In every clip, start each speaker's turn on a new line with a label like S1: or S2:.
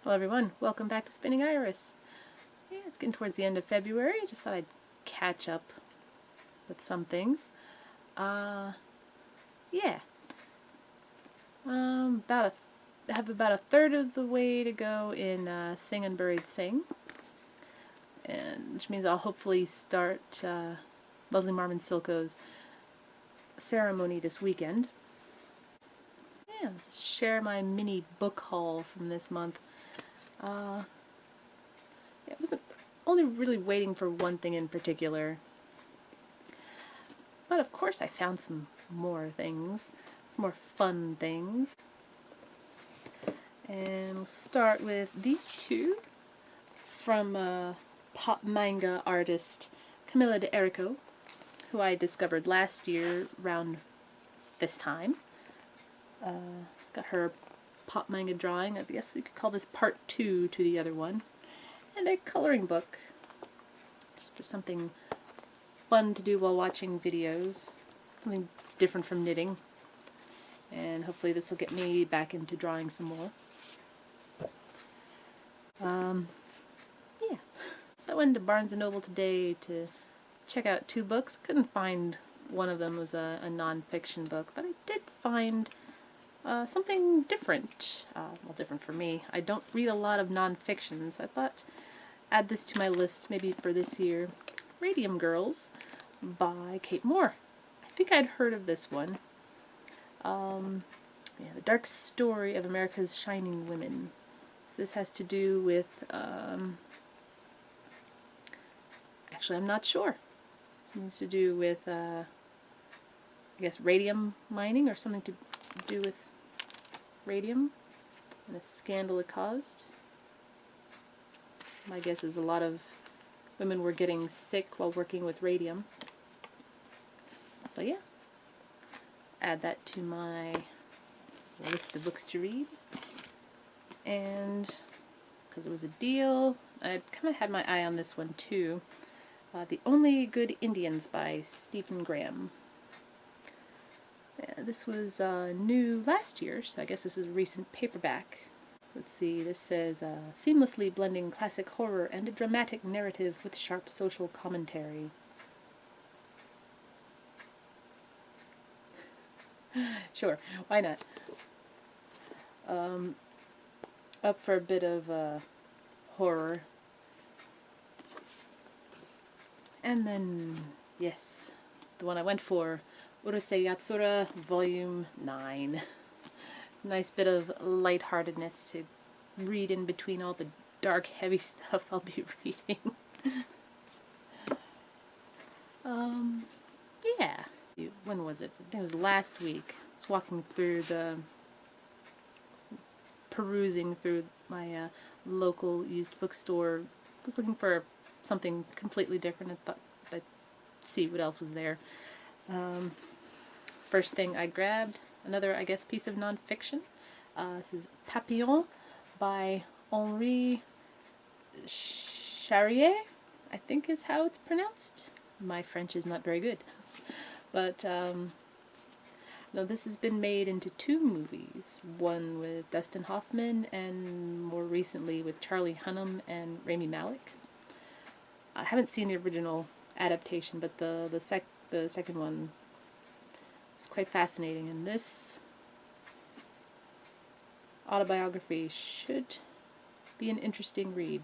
S1: Hello everyone, welcome back to Spinning Iris. Yeah, it's getting towards the end of February. Just thought I'd catch up with some things. Yeah. I have about a third of the way to go in Sing Unburied Sing. And which means I'll hopefully start Leslie Marmon Silko's ceremony this weekend. Yeah, let's share my mini book haul from this month. I wasn't only really waiting for one thing in particular, but of course I found some more things, some more fun things. And we'll start with these two from pop manga artist Camilla de who I discovered last year around this time. Got her pop manga drawing. I guess you could call this part 2 to the other one. And a coloring book. Just something fun to do while watching videos. Something different from knitting. And hopefully this will get me back into drawing some more. Yeah. So I went to Barnes & Noble today to check out 2 books. Couldn't find one of them was a non-fiction book, but I did find something different. Well, different for me. I don't read a lot of non-fiction, so I thought add this to my list maybe for this year. Radium Girls by Kate Moore. I think I'd heard of this one. Yeah, the dark story of America's shining women. So this has to do with, actually I'm not sure. Something to do with, I guess radium mining or something to do with radium and a scandal it caused. My guess is a lot of women were getting sick while working with radium. So yeah, add that to my list of books to read. And because it was a deal, I kind of had my eye on this one too. The Only Good Indians by Stephen Graham. This was new last year, so I guess this is a recent paperback. Let's see, this says, seamlessly blending classic horror and a dramatic narrative with sharp social commentary. Sure, why not? Up for a bit of horror. And then, yes, the one I went for, Urusei Yatsura, Volume 9. Nice bit of lightheartedness to read in between all the dark, heavy stuff I'll be reading. Yeah. When was it? I think it was last week. I was walking through perusing through my local used bookstore. I was looking for something completely different and thought I'd see what else was there. First thing I grabbed, another, I guess, piece of non-fiction. This is Papillon by Henri Charriere, I think is how it's pronounced. My French is not very good. But, no, this has been made into 2 movies. One with Dustin Hoffman and more recently with Charlie Hunnam and Rami Malek. I haven't seen the original adaptation, but the second one was quite fascinating, and this autobiography should be an interesting read.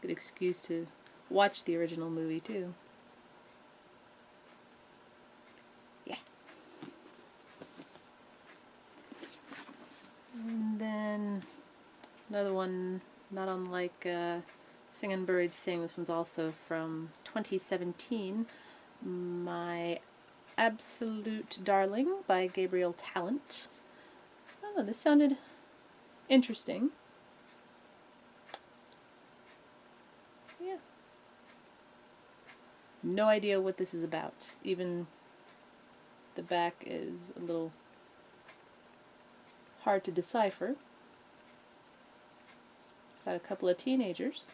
S1: Good excuse to watch the original movie too. Yeah. And then another one, not unlike Sing Unburied Sing. This one's also from 2017. My Absolute Darling by Gabriel Tallent. Oh, this sounded interesting. Yeah. No idea what this is about. Even the back is a little hard to decipher. Got a couple of teenagers.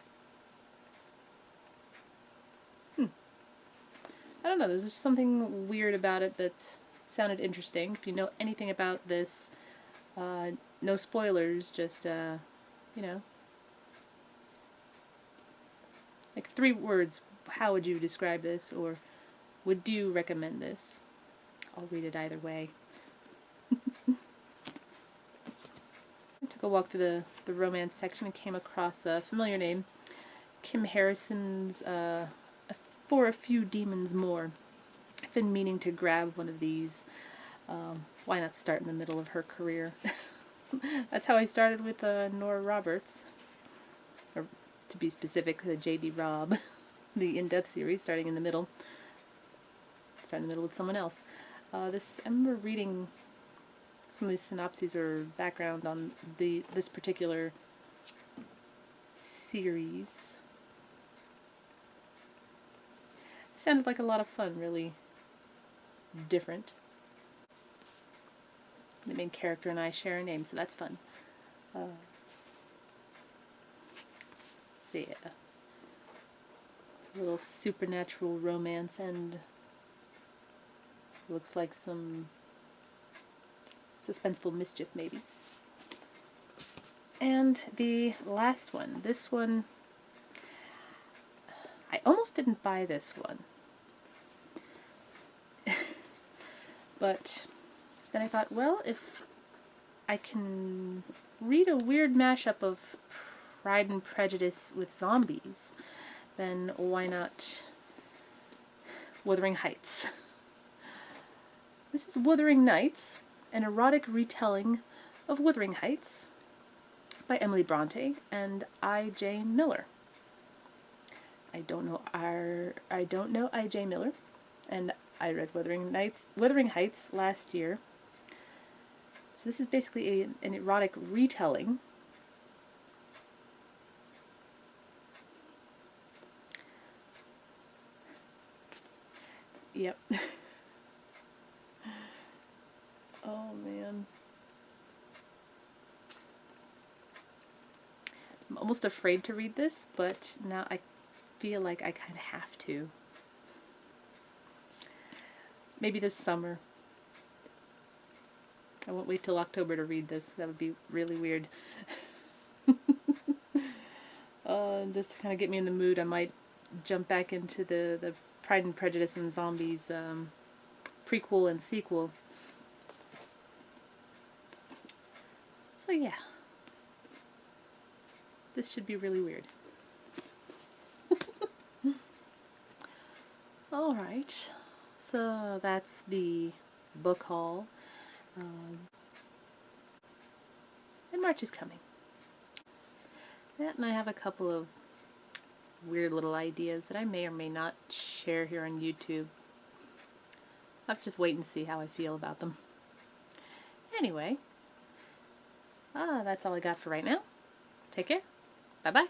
S1: I don't know, there's just something weird about it that sounded interesting. If you know anything about this, no spoilers, just you know. Like 3 words, how would you describe this, or would you recommend this? I'll read it either way. I took a walk through the romance section and came across a familiar name, Kim Harrison's For a Few Demons More. I've been meaning to grab one of these. Why not start in the middle of her career? That's how I started with Nora Roberts. Or to be specific, the J.D. Robb, the In Death series, starting in the middle. Start in the middle with someone else. I remember reading some of these synopses or background on this particular series. It sounded like a lot of fun, really different. The main character and I share a name, so that's fun. So yeah. A little supernatural romance, and looks like some suspenseful mischief, maybe. And the last one. This one, I almost didn't buy this one. But then I thought, well, if I can read a weird mashup of Pride and Prejudice with zombies, then why not Wuthering Heights? This is Wuthering Nights, an erotic retelling of Wuthering Heights by Emily Bronte and I.J. Miller. I don't know I.J. Miller, and I read Wuthering Heights last year. So this is basically an erotic retelling. Yep. Oh man. I'm almost afraid to read this, but now I feel like I kind of have to. Maybe this summer. I won't wait till October to read this. That would be really weird. Just to kind of get me in the mood, I might jump back into the Pride and Prejudice and Zombies prequel and sequel. So yeah. This should be really weird. Alright. So that's the book haul. And March is coming. Yeah, and I have a couple of weird little ideas that I may or may not share here on YouTube. I'll have to just wait and see how I feel about them. Anyway, that's all I got for right now. Take care. Bye-bye.